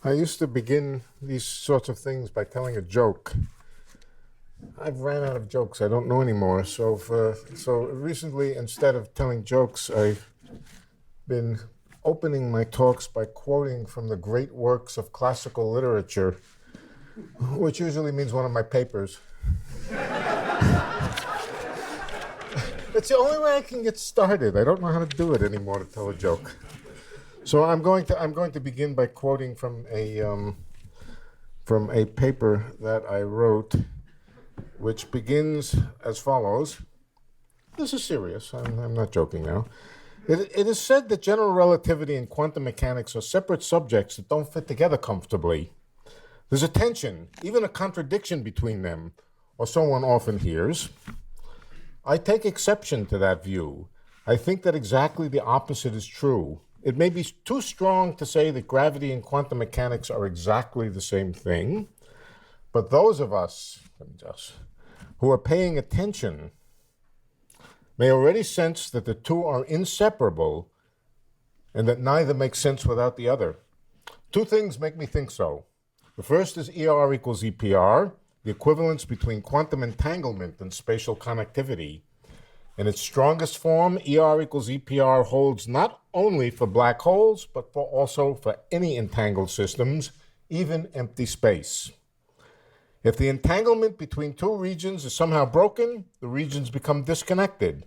I used to begin these sorts of things by telling a joke. I've ran out of jokes. I don't know anymore. So recently, instead of telling jokes, I've been opening my talks by quoting from the great works of classical literature, which usually means one of my papers. It's the only way I can get started. I don't know how to do it anymore to tell a joke. So I'm going to begin by quoting from a paper that I wrote, which begins as follows. This is serious. I'm not joking now. It is said that general relativity and quantum mechanics are separate subjects that don't fit together comfortably. There's a tension, even a contradiction between them, or so one often hears. I take exception to that view. I think that exactly the opposite is true. It may be too strong to say that gravity and quantum mechanics are exactly the same thing, but those of us who are paying attention may already sense that the two are inseparable and that neither makes sense without the other. Two things make me think so. The first is ER equals EPR, the equivalence between quantum entanglement and spatial connectivity. In its strongest form, ER equals EPR holds not only for black holes, but also for any entangled systems, even empty space. If the entanglement between two regions is somehow broken, the regions become disconnected.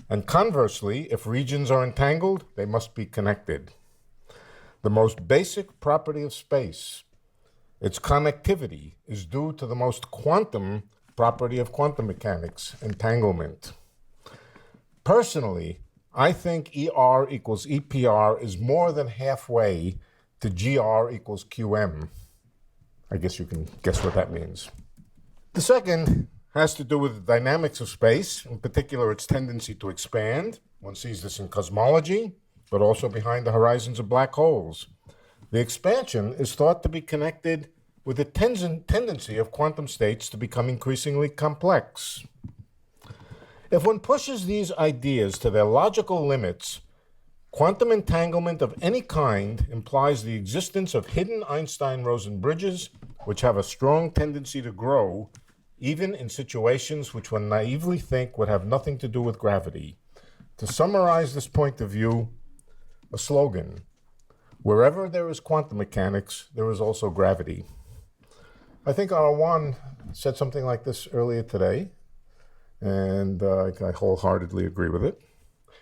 And conversely, if regions are entangled, they must be connected. The most basic property of space, its connectivity, is due to the most quantum property of quantum mechanics, entanglement. Personally, I think ER equals EPR is more than halfway to GR equals QM. I guess you can guess what that means. The second has to do with the dynamics of space, in particular its tendency to expand. One sees this in cosmology, but also behind the horizons of black holes. The expansion is thought to be connected with the tendency of quantum states to become increasingly complex. If one pushes these ideas to their logical limits, quantum entanglement of any kind implies the existence of hidden Einstein-Rosen bridges, which have a strong tendency to grow, even in situations which one naively think would have nothing to do with gravity. To summarize this point of view, a slogan: wherever there is quantum mechanics, there is also gravity. I think R1 said something like this earlier today, and I wholeheartedly agree with it.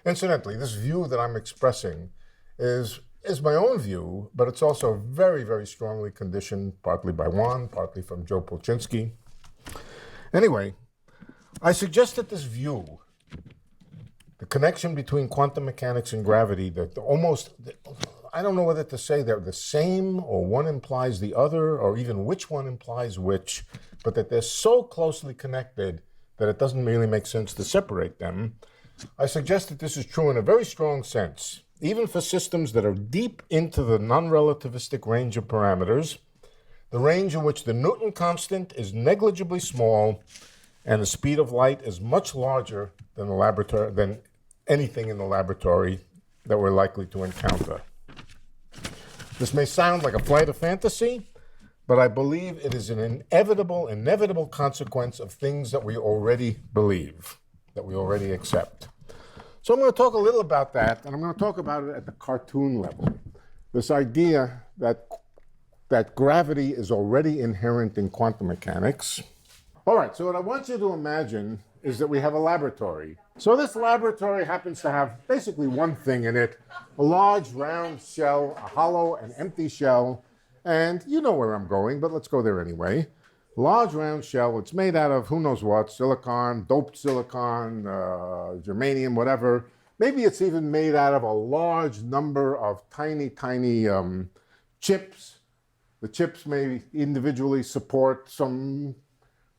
Incidentally, this view that I'm expressing is my own view, but it's also very, very strongly conditioned, partly by Juan, partly from Joe Polchinski. Anyway, I suggest that this view, the connection between quantum mechanics and gravity, I don't know whether to say they're the same or one implies the other or even which one implies which, but that they're so closely connected that it doesn't really make sense to separate them. I suggest that this is true in a very strong sense, even for systems that are deep into the non-relativistic range of parameters, the range in which the Newton constant is negligibly small and the speed of light is much larger than anything in the laboratory that we're likely to encounter. This may sound like a flight of fantasy, but I believe it is an inevitable consequence of things that we already believe, that we already accept. So I'm going to talk a little about that, and I'm going to talk about it at the cartoon level. This idea that gravity is already inherent in quantum mechanics. All right, so what I want you to imagine is that we have a laboratory. So this laboratory happens to have basically one thing in it: a large round shell, a hollow and empty shell, and you know where I'm going, but let's go there anyway. Large round shell, it's made out of who knows what, silicon, doped silicon, germanium, whatever. Maybe it's even made out of a large number of tiny chips. The chips may individually support some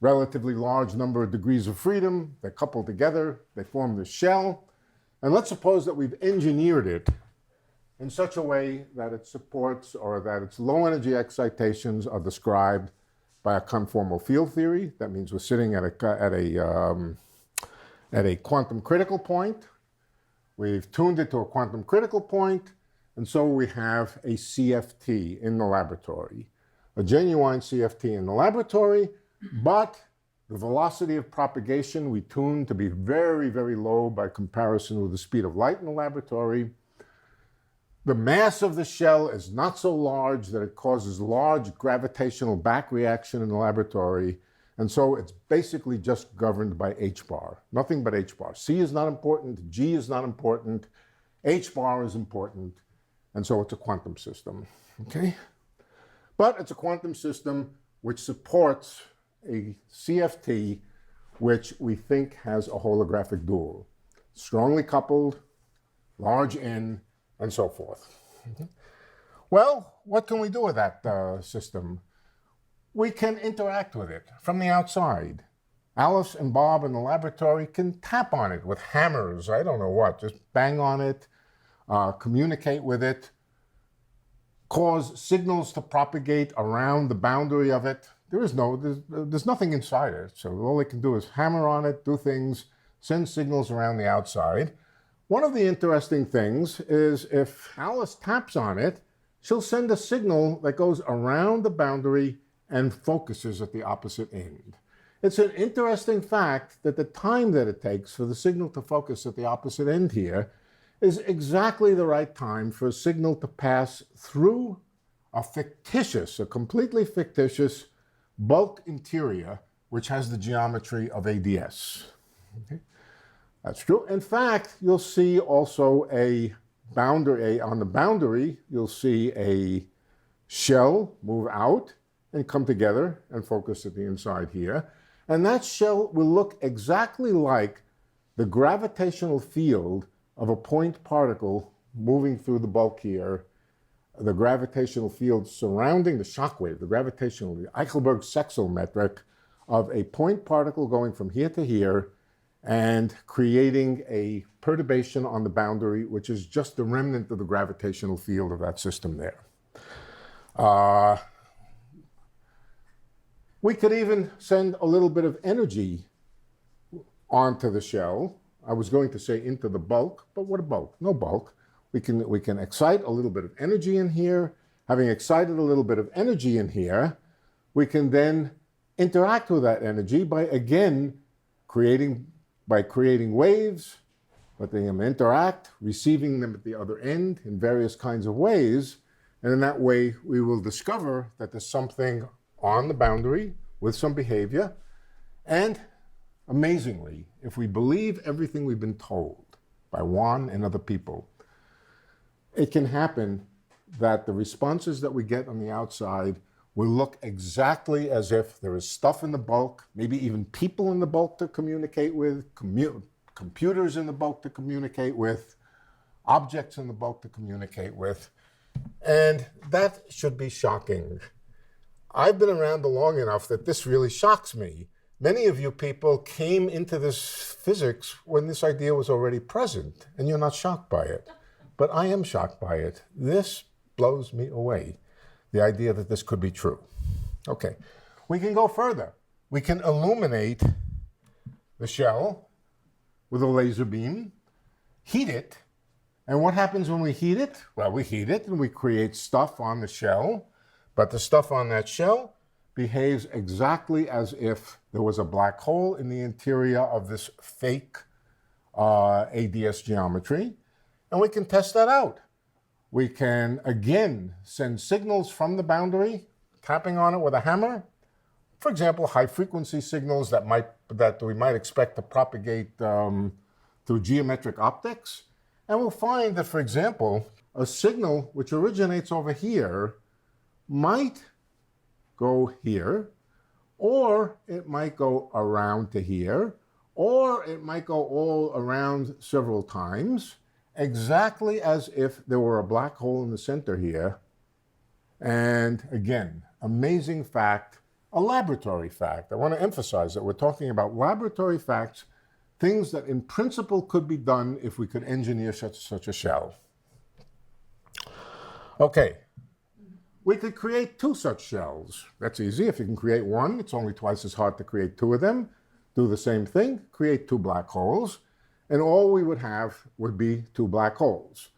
relatively large number of degrees of freedom. They're coupled together, they form the shell. And let's suppose that we've engineered it in such a way that it supports, or that its low energy excitations are described by a conformal field theory. That means we're sitting at a quantum critical point. We've tuned it to a quantum critical point, and so we have a CFT in the laboratory, a genuine CFT in the laboratory, but the velocity of propagation we tune to be very, very low by comparison with the speed of light in the laboratory. The mass of the shell is not so large that it causes large gravitational back reaction in the laboratory, and so it's basically just governed by h bar, nothing but h bar. C is not important, G is not important, h bar is important, and so it's a quantum system, okay? But it's a quantum system which supports a CFT which we think has a holographic dual, strongly coupled, large N, and so forth. Okay. Well, what can we do with that system? We can interact with it from the outside. Alice and Bob in the laboratory can tap on it with hammers, I don't know what, just bang on it, communicate with it, cause signals to propagate around the boundary of it. There's nothing inside it, so all they can do is hammer on it, do things, send signals around the outside. One of the interesting things is if Alice taps on it, she'll send a signal that goes around the boundary and focuses at the opposite end. It's an interesting fact that the time that it takes for the signal to focus at the opposite end here is exactly the right time for a signal to pass through a completely fictitious bulk interior, which has the geometry of ADS. Okay? That's true. In fact, you'll see also a boundary, on the boundary, you'll see a shell move out and come together and focus at the inside here. And that shell will look exactly like the gravitational field of a point particle moving through the bulk here, the gravitational field surrounding the shock wave, the Eichelberg-Sexel metric of a point particle going from here to here and creating a perturbation on the boundary, which is just the remnant of the gravitational field of that system there. We could even send a little bit of energy onto the shell. I was going to say into the bulk, but what a bulk? No bulk. We can excite a little bit of energy in here. Having excited a little bit of energy in here, we can then interact with that energy by, again, creating waves, letting them interact, receiving them at the other end in various kinds of ways. And in that way, we will discover that there's something on the boundary with some behavior. And amazingly, if we believe everything we've been told by Juan and other people, it can happen that the responses that we get on the outside will look exactly as if there is stuff in the bulk, maybe even people in the bulk to communicate with, computers in the bulk to communicate with, objects in the bulk to communicate with. And that should be shocking. I've been around long enough that this really shocks me. Many of you people came into this physics when this idea was already present, and you're not shocked by it. But I am shocked by it. This blows me away, the idea that this could be true. Okay, we can go further. We can illuminate the shell with a laser beam, heat it, and what happens when we heat it? Well, we heat it and we create stuff on the shell, but the stuff on that shell behaves exactly as if there was a black hole in the interior of this fake ADS geometry, and we can test that out. We can, again, send signals from the boundary, tapping on it with a hammer. For example, high-frequency signals that we might expect to propagate through geometric optics. And we'll find that, for example, a signal which originates over here might go here, or it might go around to here, or it might go all around several times, exactly as if there were a black hole in the center here. And again, amazing fact, a laboratory fact. I want to emphasize that we're talking about laboratory facts, things that in principle could be done if we could engineer such a shell. Okay, we could create two such shells. That's easy. If you can create one, it's only twice as hard to create two of them. Do the same thing, create two black holes, and all we would have would be two black holes.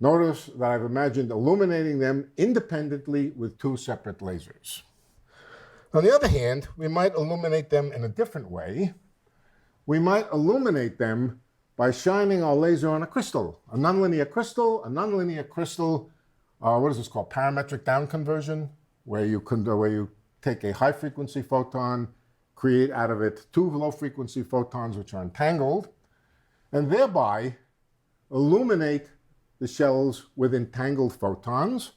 Notice that I've imagined illuminating them independently with two separate lasers. On the other hand, we might illuminate them in a different way. We might illuminate them by shining our laser on a crystal, a nonlinear crystal. A nonlinear crystal, what is this called? Parametric down-conversion, where you take a high-frequency photon, create out of it two low-frequency photons which are entangled, and thereby illuminate the shells with entangled photons.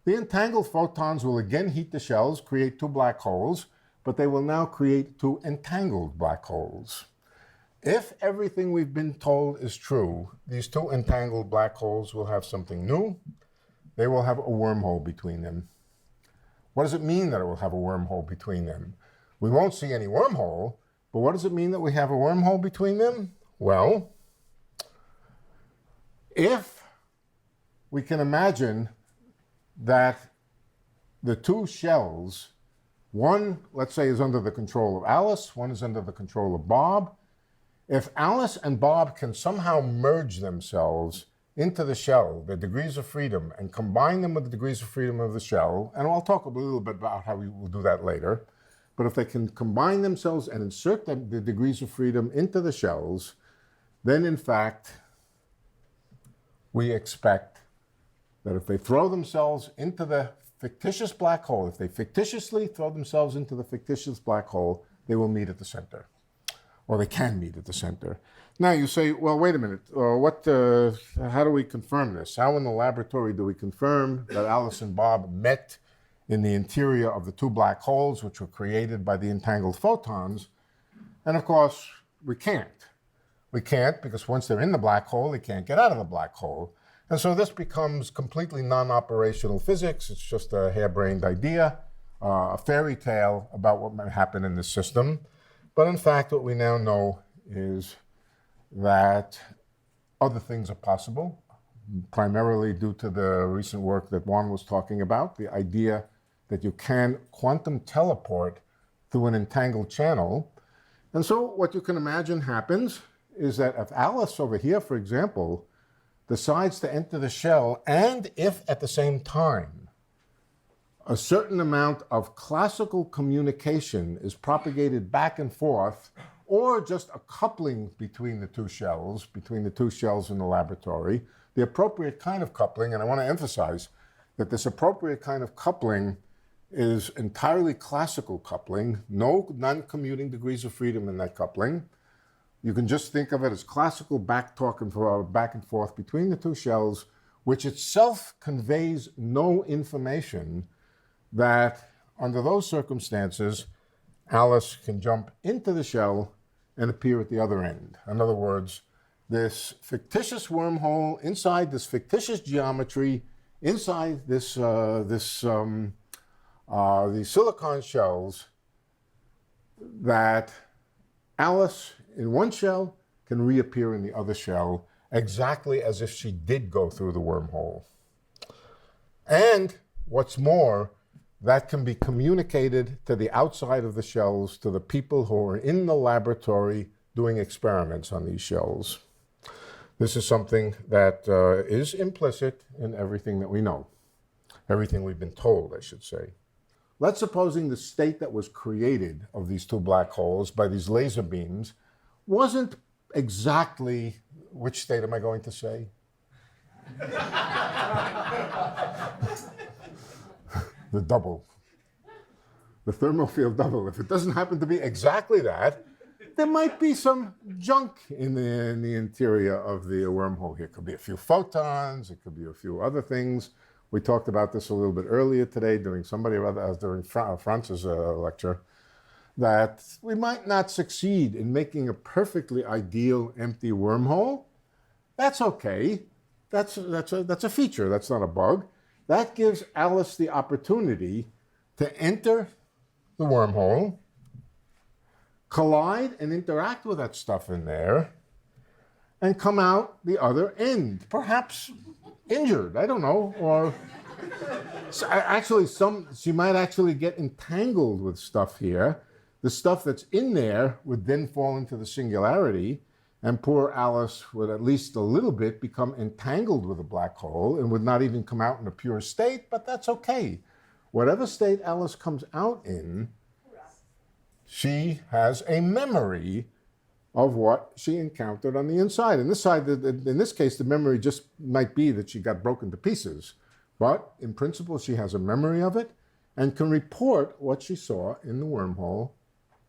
The entangled photons will again heat the shells, create two black holes, but they will now create two entangled black holes. If everything we've been told is true, these two entangled black holes will have something new. They will have a wormhole between them. What does it mean that it will have a wormhole between them? We won't see any wormhole, but what does it mean that we have a wormhole between them? Well, if we can imagine that the two shells, one, let's say, is under the control of Alice, one is under the control of Bob. If Alice and Bob can somehow merge themselves into the shell, their degrees of freedom, and combine them with the degrees of freedom of the shell, and I'll talk a little bit about how we will do that later, but if they can combine themselves and insert the degrees of freedom into the shells, then in fact, we expect that if they throw themselves into the fictitious black hole, if they fictitiously throw themselves into the fictitious black hole, they will meet at the center, or they can meet at the center. Now you say, well, wait a minute, how do we confirm this? How in the laboratory do we confirm that Alice and Bob met in the interior of the two black holes which were created by the entangled photons? And of course, we can't. We can't because once they're in the black hole, they can't get out of the black hole. And so this becomes completely non-operational physics. It's just a harebrained idea, a fairy tale about what might happen in this system. But in fact, what we now know is that other things are possible, primarily due to the recent work that Juan was talking about, the idea that you can quantum teleport through an entangled channel. And so what you can imagine happens is that if Alice over here, for example, decides to enter the shell, and if at the same time a certain amount of classical communication is propagated back and forth, or just a coupling between the two shells in the laboratory, the appropriate kind of coupling, and I want to emphasize that this appropriate kind of coupling is entirely classical coupling, no non-commuting degrees of freedom in that coupling. You can just think of it as classical back and forth between the two shells, which itself conveys no information that under those circumstances, Alice can jump into the shell and appear at the other end. In other words, this fictitious wormhole inside this fictitious geometry, inside these silicon shells, that Alice in one shell can reappear in the other shell exactly as if she did go through the wormhole. And what's more, that can be communicated to the outside of the shells, to the people who are in the laboratory doing experiments on these shells. This is something that is implicit in everything that we know, everything we've been told, I should say. Let's supposing the state that was created of these two black holes by these laser beams wasn't exactly, which state am I going to say? The double, the thermal field double. If it doesn't happen to be exactly that, there might be some junk in the interior of the wormhole here. It could be a few photons, it could be a few other things. We talked about this a little bit earlier today during Franz's lecture, that we might not succeed in making a perfectly ideal empty wormhole. That's okay. That's a feature, that's not a bug. That gives Alice the opportunity to enter the wormhole, collide and interact with that stuff in there, and come out the other end, perhaps injured, I don't know, or actually she might actually get entangled with stuff here. The stuff that's in there would then fall into the singularity, and poor Alice would at least a little bit become entangled with a black hole and would not even come out in a pure state, but that's okay. Whatever state Alice comes out in, she has a memory of what she encountered on the inside. In this case, the memory just might be that she got broken to pieces. But in principle, she has a memory of it and can report what she saw in the wormhole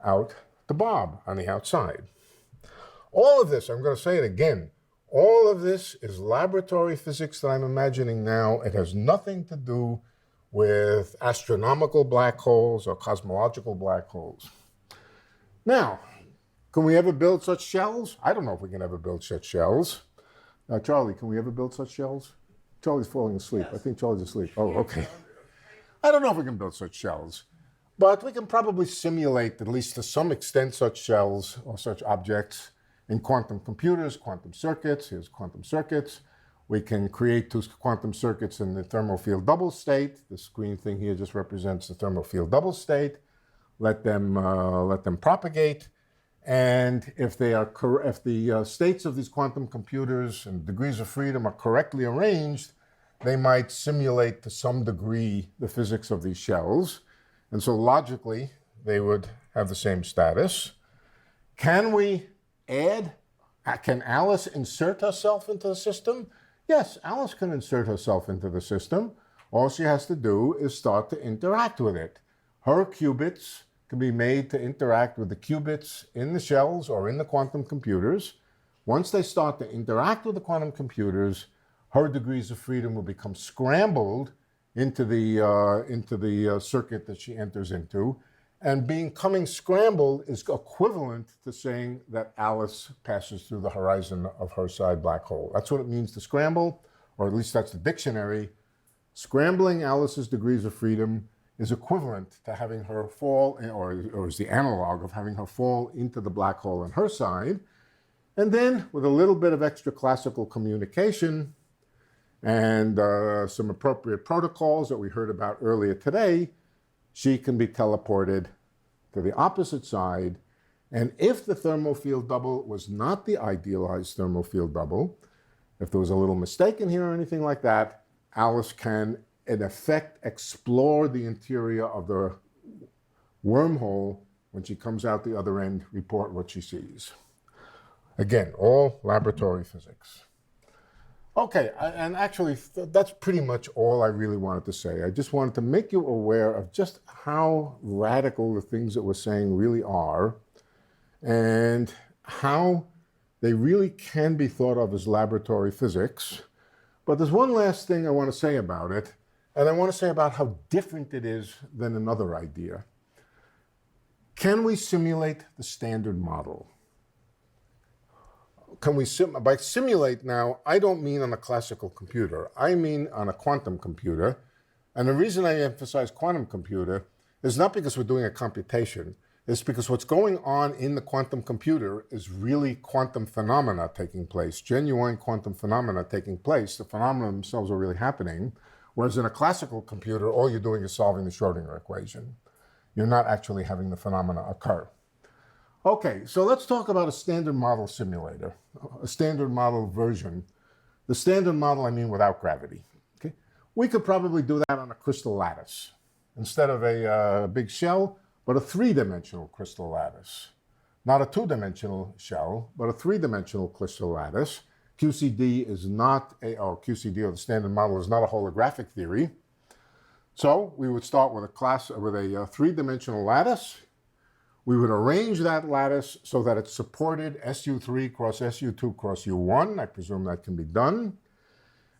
out to Bob on the outside. All of this, I'm going to say it again, all of this is laboratory physics that I'm imagining now. It has nothing to do with astronomical black holes or cosmological black holes. Now, can we ever build such shells? I don't know if we can ever build such shells. Charlie, can we ever build such shells? Charlie's falling asleep. I think Charlie's asleep. Oh, okay. I don't know if we can build such shells, but we can probably simulate, at least to some extent, such shells or such objects in quantum computers, quantum circuits. Here's quantum circuits. We can create two quantum circuits in the thermal field double state. This green thing here just represents the thermal field double state. Let them propagate. And if the states of these quantum computers and degrees of freedom are correctly arranged, they might simulate to some degree the physics of these shells. And so logically, they would have the same status. Can Alice insert herself into the system? Yes, Alice can insert herself into the system. All she has to do is start to interact with it. Her qubits can be made to interact with the qubits in the shells or in the quantum computers. Once they start to interact with the quantum computers, her degrees of freedom will become scrambled into the circuit that she enters into. And becoming scrambled is equivalent to saying that Alice passes through the horizon of her side black hole. That's what it means to scramble, or at least that's the dictionary. Scrambling Alice's degrees of freedom is equivalent to having her fall, or is the analog of having her fall into the black hole on her side. And then, with a little bit of extra classical communication and some appropriate protocols that we heard about earlier today, she can be teleported to the opposite side. And if the thermal field double was not the idealized thermal field double, if there was a little mistake in here or anything like that, Alice can, in effect, explore the interior of the wormhole when she comes out the other end, report what she sees. Again, all laboratory physics. Okay, and actually, that's pretty much all I really wanted to say. I just wanted to make you aware of just how radical the things that we're saying really are, and how they really can be thought of as laboratory physics. But there's one last thing I want to say about it, and I want to say about how different it is than another idea. Can we simulate the Standard Model? By simulate now, I don't mean on a classical computer. I mean on a quantum computer. And the reason I emphasize quantum computer is not because we're doing a computation. It's because what's going on in the quantum computer is really quantum phenomena taking place, genuine quantum phenomena taking place. The phenomena themselves are really happening. Whereas in a classical computer, all you're doing is solving the Schrodinger equation. You're not actually having the phenomena occur. Okay, so let's talk about a standard model simulator, a standard model version. The standard model, I mean without gravity. Okay? We could probably do that on a crystal lattice. Instead of a big shell, but a three-dimensional crystal lattice. Not a two-dimensional shell, but a three-dimensional crystal lattice. QCD is not QCD, or the standard model, is not a holographic theory. So we would start with a three-dimensional lattice. We would arrange that lattice so that it supported SU3 cross SU2 cross U1. I presume that can be done.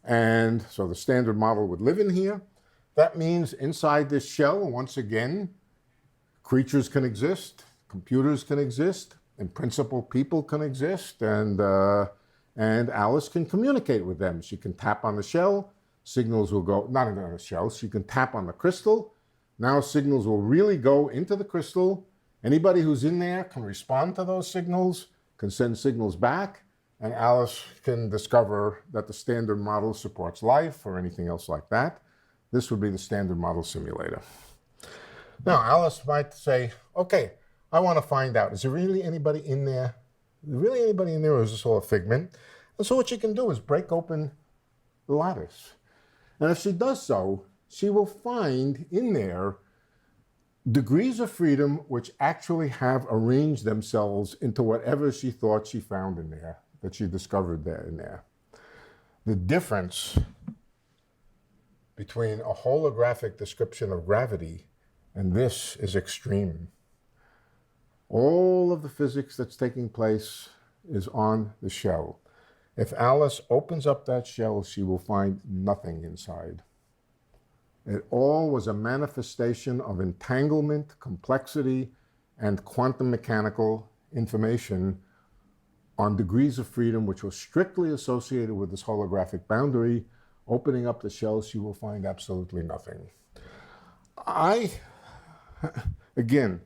And so the standard model would live in here. That means inside this shell, once again, creatures can exist, computers can exist, in principle, people can exist, and Alice can communicate with them. She can tap on the shell, signals will go, not on the shell, she can tap on the crystal. Now signals will really go into the crystal. Anybody who's in there can respond to those signals, can send signals back, and Alice can discover that the standard model supports life or anything else like that. This would be the standard model simulator. Now, Alice might say, okay, I want to find out, is there really anybody in there really anybody in there, or is this all a figment? And so what she can do is break open the lattice. And if she does so, she will find in there degrees of freedom which actually have arranged themselves into whatever she thought she found in there, that she discovered there in there. The difference between a holographic description of gravity and this is extreme. All of the physics that's taking place is on the shell. If Alice opens up that shell, she will find nothing inside. It all was a manifestation of entanglement, complexity, and quantum mechanical information on degrees of freedom, which was strictly associated with this holographic boundary. Opening up the shell, she will find absolutely nothing. Again,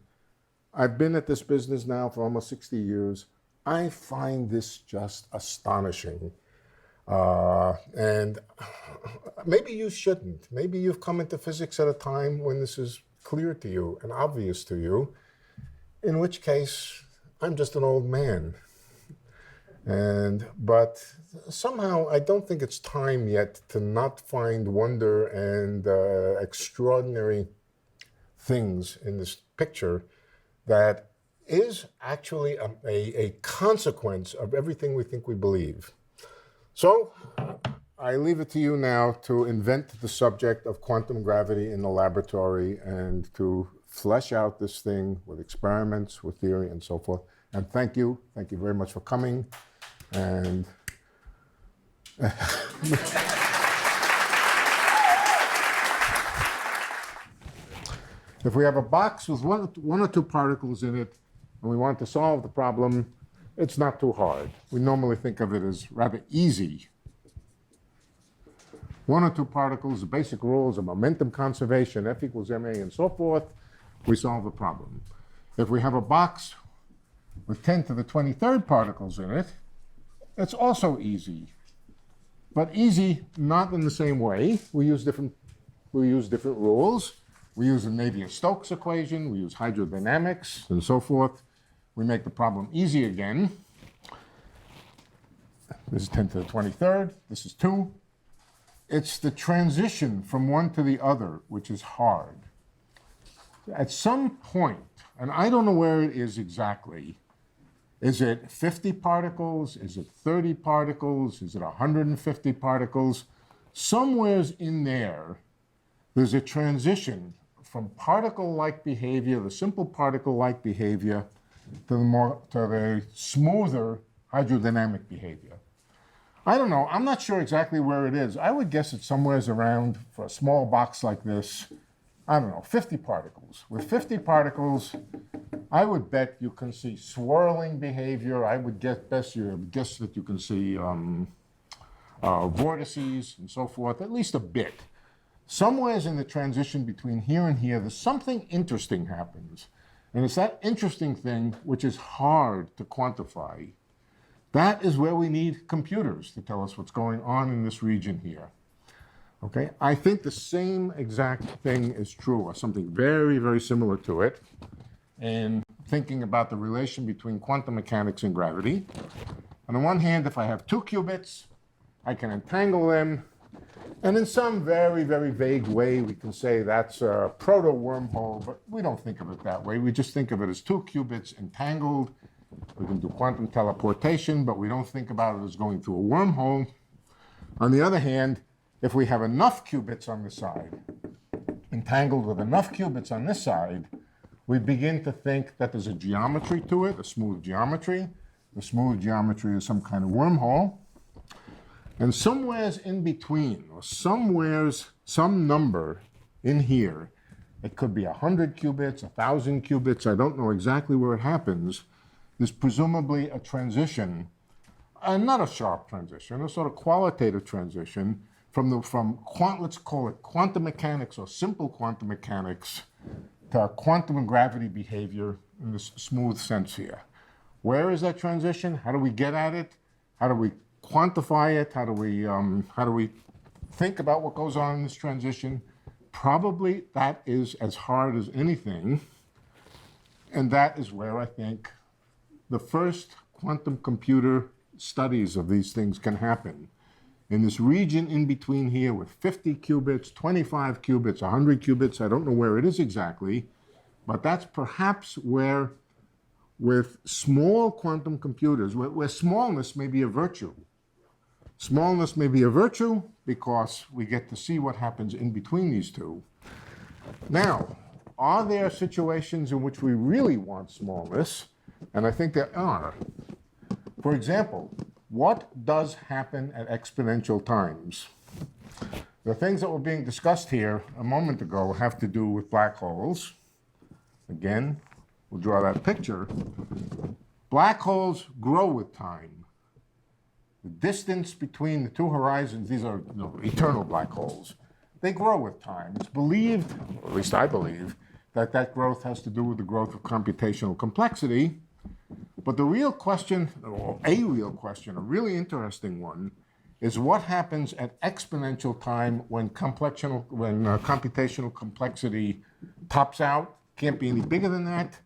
I've been at this business now for almost 60 years. I find this just astonishing. And maybe you shouldn't. Maybe you've come into physics at a time when this is clear to you and obvious to you, in which case I'm just an old man. But somehow I don't think it's time yet to not find wonder and extraordinary things in this picture that is actually a consequence of everything we think we believe. So I leave it to you now to invent the subject of quantum gravity in the laboratory and to flesh out this thing with experiments, with theory, and so forth. And thank you very much for coming. And if we have a box with one or two particles in it, and we want to solve the problem, it's not too hard. We normally think of it as rather easy. One or two particles, the basic rules of momentum conservation, F equals ma, and so forth, we solve the problem. If we have a box with 10 to the 23rd particles in it, it's also easy. But easy not in the same way. We use different rules. We use the Navier-Stokes equation, we use hydrodynamics, and so forth. We make the problem easy again. This is 10 to the 23rd, this is 2. It's the transition from one to the other which is hard. At some point, and I don't know where it is exactly, is it 50 particles? Is it 30 particles? Is it 150 particles? Somewheres in there, there's a transition from particle-like behavior, the simple particle-like behavior, to the smoother hydrodynamic behavior. I don't know. I'm not sure exactly where it is. I would guess it's somewheres around, for a small box like this, I don't know, 50 particles. With 50 particles, I would bet you can see swirling behavior. I would guess that you can see vortices and so forth, at least a bit. Somewheres in the transition between here and here, there's something interesting happens. And it's that interesting thing which is hard to quantify. That is where we need computers to tell us what's going on in this region here. Okay, I think the same exact thing is true, or something very, very similar to it, in thinking about the relation between quantum mechanics and gravity. On the one hand, if I have 2 qubits, I can entangle them, and in some very, very vague way, we can say that's a proto-wormhole, but we don't think of it that way. We just think of it as 2 qubits entangled. We can do quantum teleportation, but we don't think about it as going through a wormhole. On the other hand, if we have enough qubits on this side, entangled with enough qubits on this side, we begin to think that there's a geometry to it, a smooth geometry. The smooth geometry is some kind of wormhole. And somewheres in between, or somewheres, some number in here, it could be 100 qubits, 1,000 qubits, I don't know exactly where it happens, there's presumably a transition, not a sharp transition, a sort of qualitative transition let's call it quantum mechanics or simple quantum mechanics to quantum gravity behavior in this smooth sense here. Where is that transition? How do we get at it? How do we quantify it? How do we think about what goes on in this transition? Probably that is as hard as anything. And that is where I think the first quantum computer studies of these things can happen in this region in between here with 50 qubits, 25 qubits, 100 qubits. I don't know where it is exactly, but that's perhaps where, with small quantum computers, where smallness may be a virtue. Smallness may be a virtue because we get to see what happens in between these two. Now, are there situations in which we really want smallness? And I think there are. For example, what does happen at exponential times? The things that were being discussed here a moment ago have to do with black holes. Again, we'll draw that picture. Black holes grow with time. The distance between the two horizons, these are eternal black holes, they grow with time. It's believed, or at least I believe, that that growth has to do with the growth of computational complexity. But the real question, or a real question, a really interesting one, is what happens at exponential time when computational complexity tops out, can't be any bigger than that.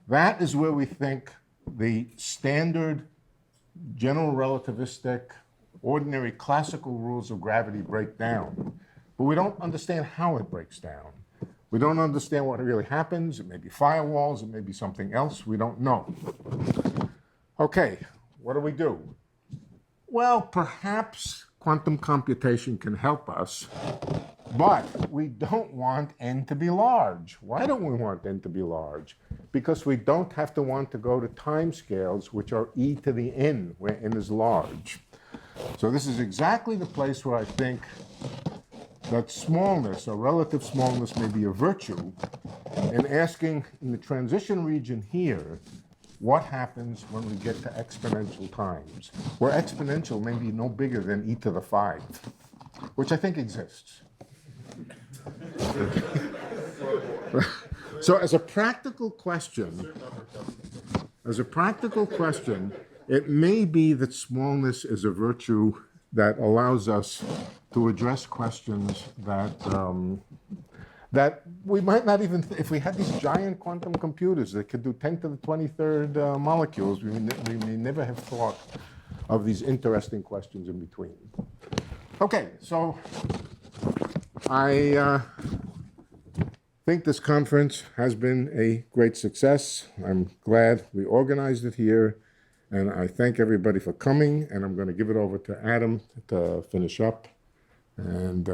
That is where we think the standard general relativistic, ordinary classical rules of gravity break down. But we don't understand how it breaks down. We don't understand what really happens. It may be firewalls, it may be something else, we don't know. Okay, what do? Well, perhaps quantum computation can help us, but we don't want n to be large. Why don't we want n to be large? Because we don't have to want to go to time scales which are e to the n, where n is large. So this is exactly the place where I think that smallness, or relative smallness, may be a virtue, and asking in the transition region here, what happens when we get to exponential times, where exponential may be no bigger than e to the 5, which I think exists. So as a practical question, it may be that smallness is a virtue that allows us to address questions that we might not even, if we had these giant quantum computers that could do 10 to the 23rd molecules, we may never have thought of these interesting questions in between. Okay, so I think this conference has been a great success. I'm glad we organized it here, and I thank everybody for coming, and I'm going to give it over to Adam to finish up. And